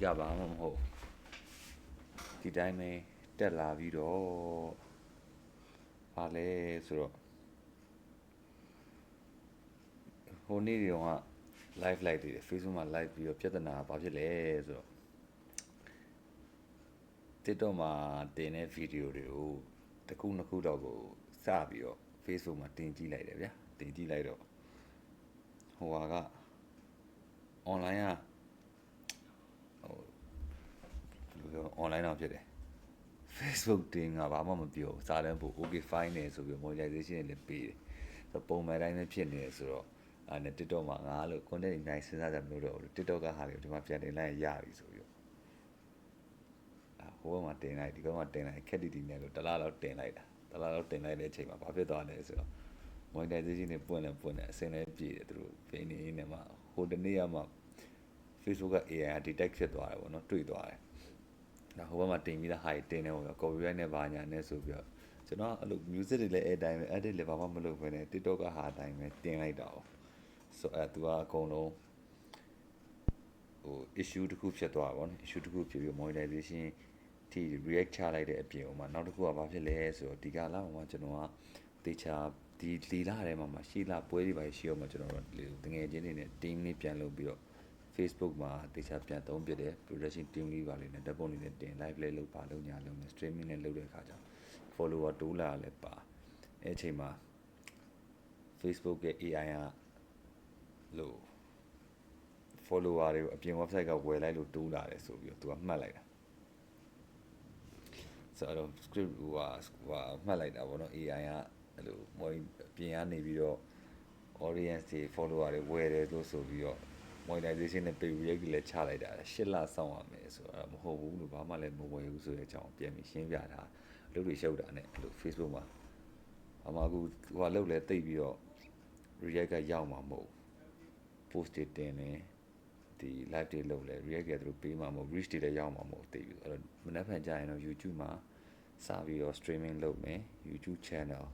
ဓိကဘာမှမဟုတ်ဒီတိုင်းပဲတက်လာပြီးတော့ဘာလဲဆိုတော့ဟိုနေ့တုန်းက live လိုက်သေးတယ် Facebook မှာ live ပြီးတော့ပြဿနာဘာဖြစ်လဲဆိုတော့ TikTok မှာတင်တဲ့ဗီဒီယိုတွေကိုတစ်ခုနှစ်ခုတော့ကိုစပြီးတော့ Facebook မှာတင်ကြည့်လိုက်တယ်ဗျာတင်ကြည့်လိုက်တော့ဟိုဟာက online ကဟိုဘယ်လိုပြော online တော့ဖြစ်တယ် Facebook တင်ကဘာမှမပြောစာတန်းပို့ okay fine နေဆိုပြီး monetization တွေလည်းပေးတယ်ဆိုတော့ပုံမှန်တိုင်းပဲဖြစ်နေတယ်ဆိုတော့အဲ့နဲ့ TikTok မှာငါလို့ content တွေနိုင်စဉ်းစားကြမလို့တော့ TikTok ကဟာတွေကိုဒီမှာပြန်တင်လိုက်ရပြီဆိုပြီးဟိုဘက်မှာတင်လိုက်ဒီဘက်မှာတင်လိုက်ခက်တီတီနဲ့လို့တစ်လားလောက်တင်လိုက်တာတစ်လားလောက်တင်လိုက်တဲ့အချိန်မှာဘာဖြစ်သွားလဲဆိုတော့ monetization တွေပွင့်တယ်အစင်းလည်းပြည့်တယ်သူတို့ဖိနေနေမှာဟိုတနေ့ကမှ Facebook က AI က detect ဖြစ်သွားတယ်ပေါ့နော်တွေ့သွားတယ်ဒါဟိုဘက်မှာတင်ပြီးသားဟာတွေတင်နေပေါ့ copyright နဲ့ဘာညာနဲ့ဆိုပြီးတော့ကျွန်တော်အဲ့လို music တွေလည်းအဲ့တိုင်းပဲ edit လည်းဘာမှမလုပ်ဘဲနဲ့ TikTok ကဟာအတိုင်းပဲတင်လိုက်တာပေါ့ဆိုတော့သူကအကုန်လုံးဟို issue တစ်ခုဖြစ်သွားတာပေါ့နော် issue တစ်ခုဖြစ်ပြီး monetization ထိ react ချလိုက်တဲ့အပြင်ဥမာနောက်တစ်ခုကဘာဖြစ်လဲဆိုတော့ဒီကလာမှာကျွန်တော်ကတေချာဒီလီလာထဲမှာရှီလာပွဲတွေပါရှိအောင်မှာကျွန်တော်တို့တငယ်ချင်းတွေနဲ့ team လေးပြန်လုပ်ပြီးတော့ Facebook မှာတေချာပြန်သုံးပြတယ် production team လေးပါလေနဲ့ဓာတ်ပုံတွေနဲ့တင် live လေးလုပ်ပါလုပ်ညာလုပ်နေ streaming နဲ့လုပ်တဲ့အခါကျတော့ follower တိုးလာလည်းပါအဲ့အချိန်မှာ Facebook ရဲ့ AI ကလို့ follower တွေကိုအပြင် website ကဝယ်လိုက်လို့တိုးလာတယ်ဆိုပြီးတော့သူကမှတ်လိုက်တာဆိုတော့ script ဟိုမှတ်လိုက်တာပေါ့နော် AI ကအဲ့လိုပြင်ကနေပြီးတော့ audience တွေ follower တွေဝယ်တယ်လို့ဆိုပြီးတော့ monetization နဲ့ pay react လည်းချလိုက်တာ8လစောင့်ရမယ်ဆိုတော့မဟုတ်ဘူးလို့ဘာမှလည်းမဝယ်ဘူးဆိုတဲ့အကြောင်းပြန်ပြီးရှင်းပြတာလူတွေရှုပ်တာနဲ့အဲ့လို Facebook မှာအမကူဟိုလောက်လဲတိတ်ပြီးတော့ react ကရောက်မှာမဟုတ် post တွေတင်နေဒီ live တွေလုပ်လဲ react ကသူတို့ပေးမှာမဟုတ် reach တွေလည်းရောက်မှာမဟုတ်သိပြီအဲ့တော့မနေ့ဖန်ကြာရင်တော့ YouTube မှာစပြီးတော့ streaming လုပ်မယ် YouTube channel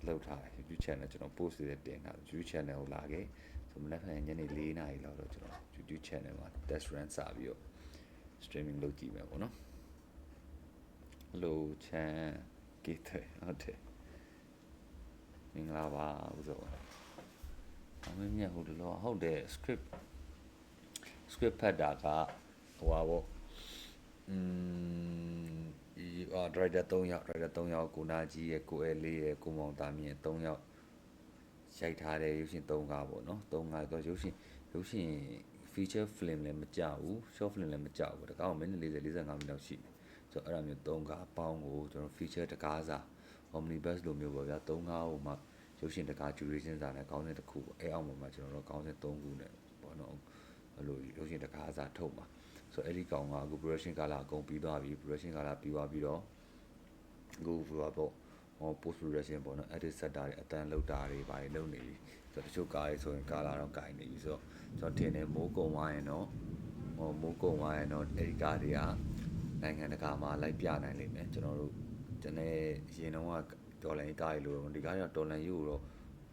လုပ်ထားတယ် YouTube channel ကျွန်တော် post တွေတင်ထား YouTube channel ကိုလာခဲ့ဆိုမနေ့ဖန်ညနေ4နာရီလောက်တော့ကျွန်တော် YouTube channel မှာ test run စပြီးတော့ streaming လုပ်ကြည့်မယ်ပေါ့နော်လိုချန်ကေးတယ်ဟုတ်တယ်မင်္ဂလာပါဦးစောအမေမြတ်ဟုတ်တယ်လို့ဟုတ်တယ် script ဖတ်တာကဟိုပါပေါ့director 3ယောက်ကိုနာကြီးရဲ့ကိုအဲလေးရဲ့ကိုမောင်သားမြင့်3ယောက်ရိုက်ထားတဲ့ရုပ်ရှင်3ကားပေါ့နော်3ကားတော့ရုပ်ရှင် feature film လည်းမကြဘူး short film လည်းမကြဘူးတကားမိနစ်40 45မိနစ်လောက်ရှိတယ်ဆိုတော့အဲ့ဒါမျိုး3ကားပေါင်းကိုကျွန်တော် feature တကားစာ omnibus လိုမျိုးပေါ့ဗျာ3ကားဟိုမှာရုပ်ရှင်တကား duration စာနဲ့ခေါင်းစဉ်တစ်ခုပေါ့အဲ့အောက်မှာကျွန်တော်တို့ခေါင်းစဉ်3ခုနဲ့ပေါ့နော်အဲ့လိုရုပ်ရှင်တကားစာထုတ်မှာဆိုတော့အဲ့ဒီကောင်ကအခု production ကာလအကုန်ပြီးသွားပြီ production ကာလပြီးသွားပြီးတော့အခုပေါ့post production ပေါ့နော် edit set တာတွေအတန်းလောက်တာတွေဘာတွေလုပ်နေပြီဆိုတော့တချို့ကားတွေဆိုရင်ကာလာတော့ကိုင်နေပြီဆိုတော့ကျွန်တော်ထင်တယ်မိုးကုံသွားရင်တော့အဲ့ဒီကားတွေကနိုင်ငံတကာမှာလိုက်ပြနိုင်လိမ့်မယ်ကျွန်တော်တို့တနေ့ရင်တော့ဒေါ်လာကားတွေလို့ဒီကားတွေကဒေါ်လာယူတော့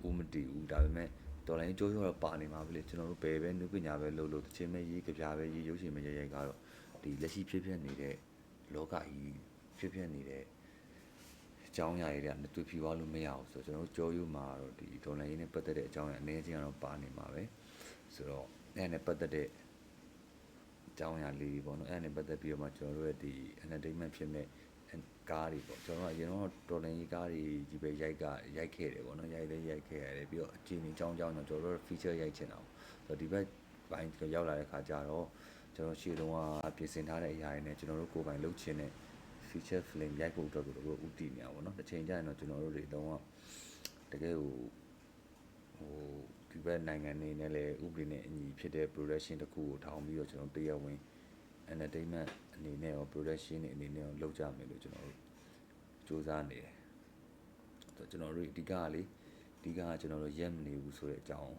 ဦးမတည်ဘူးဒါပေမဲ့ဒေါ်လာကျိုးရောပါနေမှာပဲလေကျွန်တော်တို့ဘယ်ပဲနုပညာပဲလုပ်လို့တချင်းပဲရေးကြပြပဲရေးရုပ်ရှင်ပဲရိုက်ကတော့ဒီလက်ရှိဖြစ်နေတဲ့လောကကြီးဖြစ်နေတဲ့အကြောင်းအရာတွေကမတွေ့ဖြီးသွားလို့မရဘူးဆိုတော့ကျွန်တော်တို့ကြောယူမှာတော့ဒီဒေါ်လာရင်းနဲ့ပတ်သက်တဲ့အကြောင်းအရာအနည်းချင်းကတော့ပါနေမှာပဲဆိုတော့အဲ့နဲ့ပတ်သက်တဲ့အကြောင်းအရာလေးပေါ့နော်အဲ့နဲ့ပတ်သက်ပြီးတော့မှကျွန်တော်တို့ရဲ့ဒီ entertainment ဖြစ်မဲ့ကားတွေပေါ့ကျွန်တော်တို့အရင်တော့ဒေါ်လာကြီးကားတွေကြီးပဲရိုက်ခဲ့တယ်ပေါ့နော်ရိုက်ခဲ့ရတယ်ပြီးတော့အချိန်ကြီးကြောင်းကျွန်တော်တို့ feature ရိုက်ချင်တာပေါ့ဆိုတော့ဒီဘက်ပိုင်းရောက်လာတဲ့ခါကျတော့ကျွန်တော်ရှေ့တုန်းကပြင်ဆင်ထားတဲ့အရာတွေနဲ့ကျွန်တော်တို့ကိုယ်ပိုင်လုပ်ချင်တဲ့ feature film ရိုက်ဖို့အတွက်ကိုတော့ဥတည်နေရပါတော့เนาะတစ်ချိန်ကျရင်တော့ကျွန်တော်တို့တွေတော့တကယ်ဟိုဒီဘက်နိုင်ငံနေနဲ့လည်းဥပဒေနဲ့အညီဖြစ်တဲ့ production တစ်ခုကိုထောင်ပြီးတော့ကျွန်တော်တရားဝင် entertainment အနေနဲ့ရော production အနေနဲ့ရောလုပ်ကြမယ်လို့ကျွန်တော်တို့စူးစမ်းနေတယ်ဆိုတော့ကျွန်တော်တို့အဓိကကျွန်တော်တို့ရက်မနေဘူးဆိုတဲ့အကြောင်း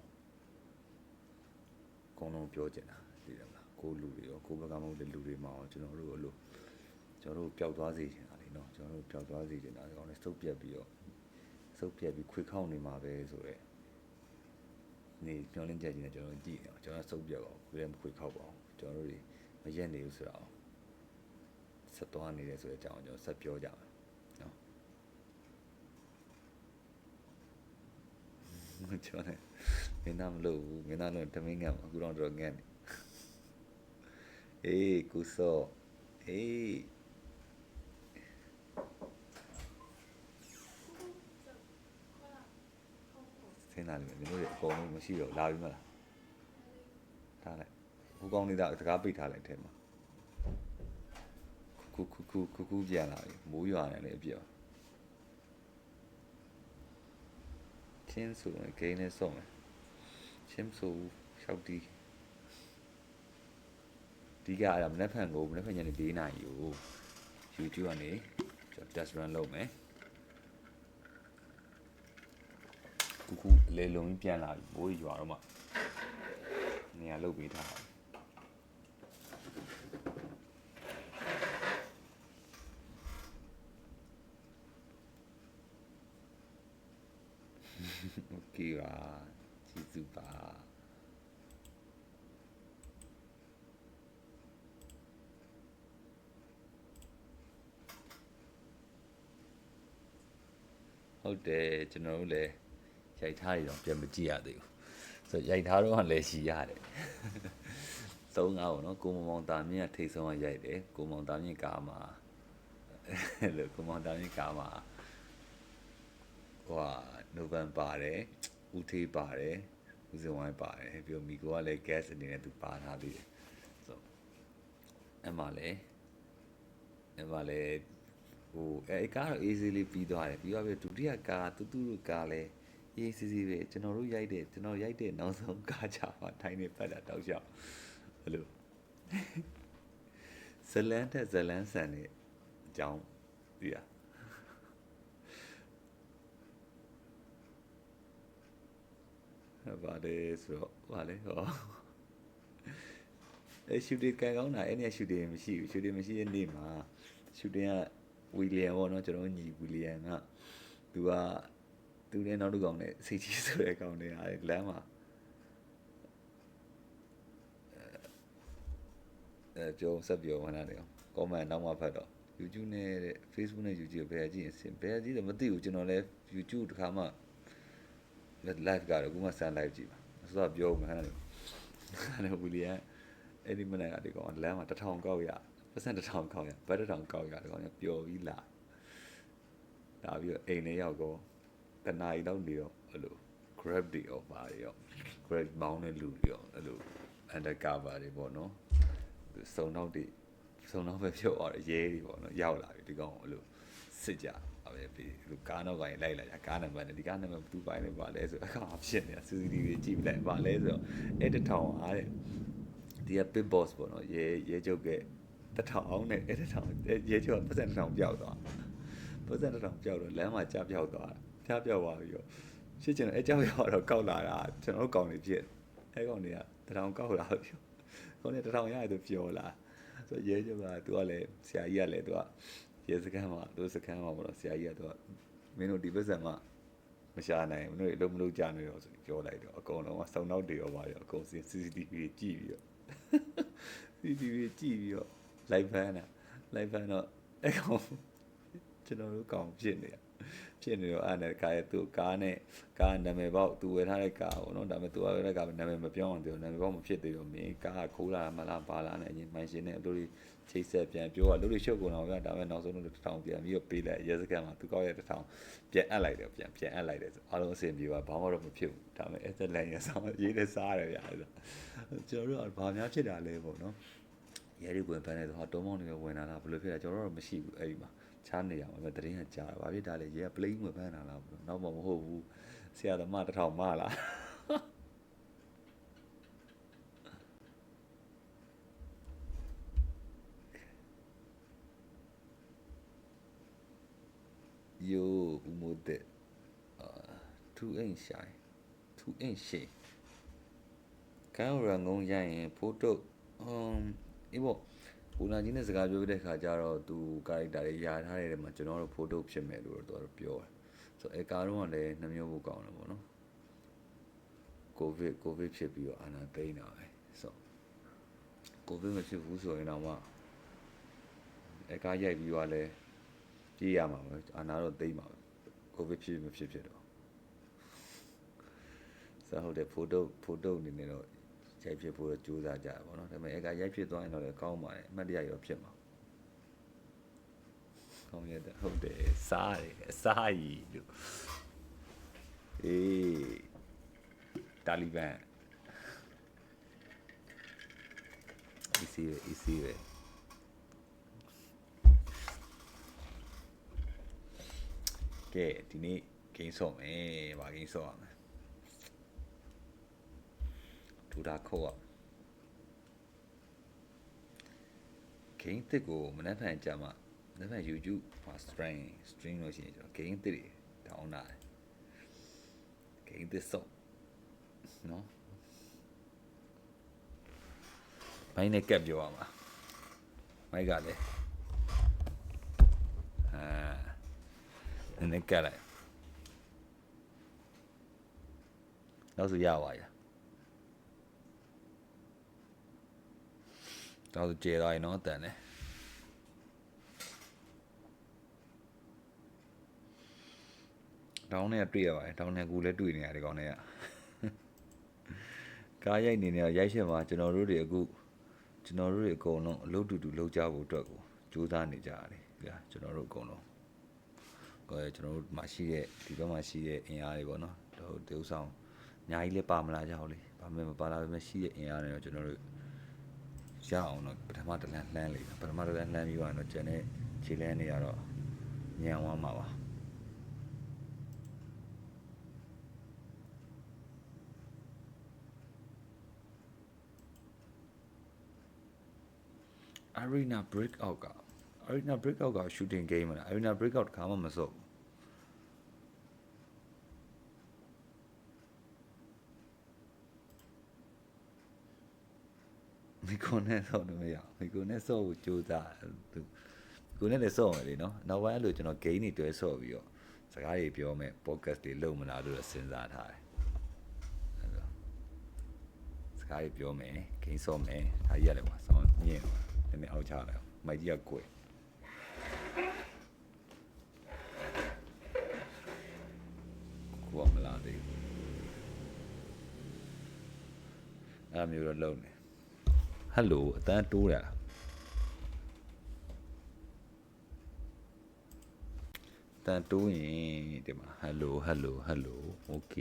အကုန်လုံးပြောချင်တာသိတယ်မလားကိုလူတွေရောကိုဘက်ကမဟုတ်တဲ့လူတွေမှာရောကျွန်တော်တို့ပျောက်သွားစေချင်တာလေနော်ကျွန်တော်တို့ပျောက်သွားစေချင်တာဒီကောင်လေးစုပ်ပြက်ပြီးခွေခောက်နေမှာပဲဆိုတော့ နေမျောလင်းချက်ကြီးနဲ့ကျွန်တော်ကြည့်နေအောင်ကျွန်တော်စုပ်ပြတ်အောင်ကိုယ်လည်းမခွေခောက်ပါအောင်ကျွန်တော်တို့မရက်နေဘူးဆိုတော့ဆက်သွားနေတယ်ဆိုတဲ့အကြောင်းကျွန်တော်ဆက်ပြောကြမယ်နော်ကျွန်တော်မင်းသားမလို့ဘူးမင်းသားတော့တမင်းငတ်အခုတော့တော့ငတ်နေအေးကုစောအေးဆင်းလာလိမ့်မယ်ကျွန်တော်တို့အကုန်လုံးမရှိတော့လာပြီမလားထားလိုက်ဟိုကောင်းနေတာစကားပိတ်ထားလိုက်ထဲမှာခုပြန်လာပြီမိုးရွာနေလေအပြည့်ချင်းဆိုရင်ဂိမ်းနဲ့ဆုံးတယ်ချင်းဆိုရှောက်တီးဒီကအဲ့ဒါမနေ့ဖန်ကိုမနေ့ဖန်ညနေ4 နာရီကို YouTube ကနေကျွန်တော် test run လုပ်မယ်ခုလေလုံးပြန်လာပြီမိုးရွာတော့မှနေရာလုတ်ပေးထားတယ်โอเคပါကျေးဇူးပါဟုတ်တယ်ကျွန်တော်တို့လည်းရိုက်ထားရတော့ပြန်မကြည့်ရသေးဘူးဆိုရိုက်ထားတော့လည်းရှိရတယ်သုံးကားပေါ့နော်ကိုမောင်တာမြင့်ကထိတ်ဆုံးကရိုက်တယ်ကိုမောင်တာမြင့်ကားမှာလို့ကိုမောင်တာမြင့်ကားမှာဟိုနိုဗန်ပါတယ်ဦးထေးပါတယ်ဦးစင်ဝိုင်းပါတယ်ပြီးတော့မီကိုကလည်း guest အနေနဲ့သူပါထားသေးတယ်ဆိုအဲ့မှာလည်းဟိုအဲ့ကားတော့ easy လေးပြီးသွားတယ်ပြီးတော့ပြီးဒုတိယကားတူတို့ကားလည်းအေးစီစီပဲကျွန်တော်ရိုက်တဲ့နောက်ဆုံးကားချမှာထိုင်းနေပတ်တာတောက်လျှောက်အဲ့လိုဇလန်တဲ့ဇလန်ဆန်နဲ့အကြောင်းသိရဘာလဲဆိုတော့ဘာလဲဟောအဲ့ရှူတင်ကန်ကောင်းတာအဲ့နေ့ရှူတင်မရှိဘူးရှူတင်မရှိတဲ့နေ့မှာရှူတင်ကဝီလီယံပေါ့နော်ကျွန်တော်ညီဝီလီယံကသူနဲ့နောက်တစ်ကောင်နဲ့စိတ်ကြီးဆိုတဲ့ကောင်တွေဟာလမ်းမှာပြောဆက်ပြောမှန်းတယ် comment နောက်မှဖတ်တော့ YouTube နဲ့ Facebook နဲ့ YouTube ဘယ်ကြည့်ရင်ဘယ်ကြည့်တော့မသိဘူးကျွန်တော်လည်း YouTube တစ်ခါမှ live ကတော့အခုမှစမ်း live ကြည့်ပါဆိုတော့ပြောမှန်းတယ်အဲ့ဝီလီယံအဲ့ဒီမနေ့ကဒီကောင်လမ်းမှာ1000ကောက်ရပတ်စံ1000ကောက်ရဘတ်1000ကောက်ရဒီကောင်ကပျော်ပြီးလာပြီးတော့အိမ်ထဲရောက်တော့တနားရီလောက်နေတော့အဲ့လို grab တွေရောပါရော grab မောင်းတဲ့လူတွေရောအဲ့လို undercover တွေပေါ့နော်စုံတော့ပဲဖြုတ်သွားတယ်ရဲတွေပေါ့နော်ရောက်လာပြီဒီကောင်အဲ့လိုစစ်ကြအဲ့ပြီးလူကားနောက်ကနေလိုက်လာကြကားနံပါတ်နဲ့ဒီကားနံပါတ်ဘယ်သူပိုင်းလဲပါလဲဆိုအခါဖြစ်နေတာ CCTV ကြည့်လိုက်ပါလဲဆိုတော့အဲ့တထောင်အားတဲ့ဒီက big boss ပေါ့နော်ရဲချုပ်ကတထောင်အောင်နဲ့အဲ့တထောင်ရဲချုပ်ကပတ်စံတထောင်ပြောက်သွားပတ်စံတထောင်ပြောက်တော့လမ်းမှာကြားပြောက်သွားကြားပြောက်သွားပြီးတော့ရှင်းချင်တော့အဲ့ကြောက်ရောက်တော့ကောက်လာတာကျွန်တော်ကောင်တွေဖြစ်အဲ့ကောင်တွေကတထောင်ကောက်လာပြီးခေါင်းနဲ့တထောင်ရရသူပြောလာဆိုရဲချုပ်ကသူကလည်းဆရာကြီးကလည်းသူကရဲစခန်းမှာသူစခန်းမှာပေါ့နော်ဆရာကြီးကသူကမင်းတို့ဒီပတ်စံမှာမရှာနိုင်ဘူးတို့အလုံးမလုံးကြနေတော့ဆိုပြောလိုက်တော့အကုန်လုံးကစုံနောက်တွေရောပါရောအကုန် CCTV ကြည့်ပြီးတော့ CCTV ကြည့်ပြီးတော့ live ဖမ်းတော့အဲ့ကောင်ကျွန်တော်တို့ကောင်ဖြစ်နေတော့အဲ့နဲ့ကားရဲ့သူကားနာမည်ပေါက်သူဝယ်ထားတဲ့ကားပေါ့နော်ဒါပေမဲ့သူဝယ်တဲ့ကားနာမည်မပြောအောင်ပြောနာမည်ပေါက်မဖြစ်သေးတော့မင်းကားခိုးလာမလားပါလာနဲ့အရင်မိုင်းရှင်နဲ့တို့ချိတ်ဆက်ပြန်ပြောလူတွေရှုပ်ကုန်တော့ဗျာဒါပေမဲ့နောက်ဆုံးတော့1000ပြန်ပြီးတော့ပေးလိုက်ရဲစခန်းမှာသူကောက်ရဲ့1000ပြန်အပ်လိုက်တယ်ပြန်အပ်လိုက်တယ်ဆိုအားလုံးအဆင်ပြေပါဘာမှတော့မဖြစ်ဘူးဒါပေမဲ့အဲ့သက်လန်ရဆောင်ရေးနေစားရတယ်ဗျာကျွန်တော်တို့ကဘာများဖြစ်တာလဲပေါ့နော်ရဲတွေဝင်ဖမ်းနေဆိုဟာတုံးမောင်းတွေဝင်လာတာဘယ်လိုဖြစ်လဲကျွန်တော်တို့မရှိဘူးအဲ့ဒီမှာချားနေရမှာပဲတရင်ကကြားတာဘာဖြစ်တာလဲရဲကပလိန်းဝင်ဖမ်းလာလားနောက်မှမဟုတ်ဘူးဆရာသမား1000မလား Yo umode 2 inch ဆိုင်2 inch ရှေ့ကံရံငုံရရင်ဖိုးတုတ်အေးပေါ့ဘူနာကြီးနဲ့စကားပြောတဲ့ခါကျတော့သူ character တွေယာထားတဲ့နေရာမှာကျွန်တော်တို့ဖိုးတုတ်ဖြစ်မယ်လို့တော့ပြောတယ်ဆိုတော့အဲကားတော့လည်းနှမျိုးပို့ကောင်းတယ်ပေါ့နော် ကိုဗစ်ဖြစ်ပြီးတော့အာဏာသိမ်းတာပဲဆိုကိုဗစ်မဖြစ်ဘူးဆိုရင်တော့အကားရိုက်ပြီးတော့လဲပြေးရမှာပဲအာဏာတော့သိမ်းပါပဲကိုဗစ်ဖြစ်မဖြစ်တော့ဆိုဟုတ်တယ်ဖိုတိုအနေနဲ့တော့ရိုက်ဖြစ်ဖို့ကြိုးစားကြရပါတော့ဒါပေမဲ့အကားရိုက်ဖြစ်သွားရင်တော့လည်းကောင်းပါတယ်အမှတ်တရရောဖြစ်မှာကောင်းရတယ်ဟုတ်တယ်စားရအစားကြီးလို့အေးတာလီဘန်easy ပဲကဲဒီနေ့ဂိမ်းဆော့မယ်ဗာဂိမ်းဆော့ရမယ်ဒူတာခေါ်ရဂိမ်းတစ်ကိုမနေ့ဖန်ကြမှာမနေ့ဖန် YouTube မှာ stream လို့ရှိရင်ကျွန်တော်ဂိမ်းတစ်တွေတောင်းတာဂိမ်းတစ်ဆော့နော်မိုင်းနဲ့ကပ်ပြောရမှာမိုက်ကလည်းနည်းကပ်လိုက်နောက်ဆိုရပါရနောက်ဆိုကျေသွားရင်တော့တန်တယ်တောင်းနဲ့တွေ့ရပါတယ်တောင်းနဲ့ကူလည်းတွေ့နေရတယ်ဒီကောင်တွေကကားရိုက်နေနေရိုက်ရှင်းမှာကျွန်တော်တို့တွေအကုန်လုံးအလုပ်တူလုပ်ကြဖို့အတွက်ကိုကြိုးစားနေကြရတယ်ဗျာကျွန်တော်တို့အကုန်လုံးကျွန်တော်တို့မှာရှိတဲ့ဒီဘက်မှာရှိတဲ့အင်အားတွေပေါ့နော်ဒီဥဆောင်အများကြီးလည်းပါမလာကြဘူးလေဘာမှမပါလာပဲရှိတဲ့အင်အားတွေတော့ကျွန်တော်တို့ရအောင်တော့ပထမတစ်လမ်းလှမ်းလိုက်ပထမတစ်လမ်းလှမ်းပြီးတော့ကျန်တဲ့ခြေလမ်းတွေကတော့ညံသွားမှာပါArena Breakout က shooting game လား Arena Breakout ခါမှမစော့မိကိုနဲ့စော့လို့မရမိကိုနဲ့စော့ကိုကြိုးစားသူကိုနဲ့လည်းစော့မယ်လေနော်နောက်ပိုင်းအဲ့လိုကျွန်တော် game တွေတွဲစော့ပြီးတော့စကားတွေပြောမယ် podcast တွေလုပ်မလားလို့စဉ်းစားထားတယ်စကားတွေပြောမယ် game စော့မယ်ဒါကြီးရတယ်ကွာဆောင်းမြင့်နည်းနည်းအောက်ချလိုက်မိုက်ကြီးကကိုယ်ကိုမလာသေးဘူးအဲ့မျိုးတော့လုံးနေဟယ်လိုအတန်းတိုးရလားတန်တိုးရင်ဒီမှာဟယ်လိုโอเค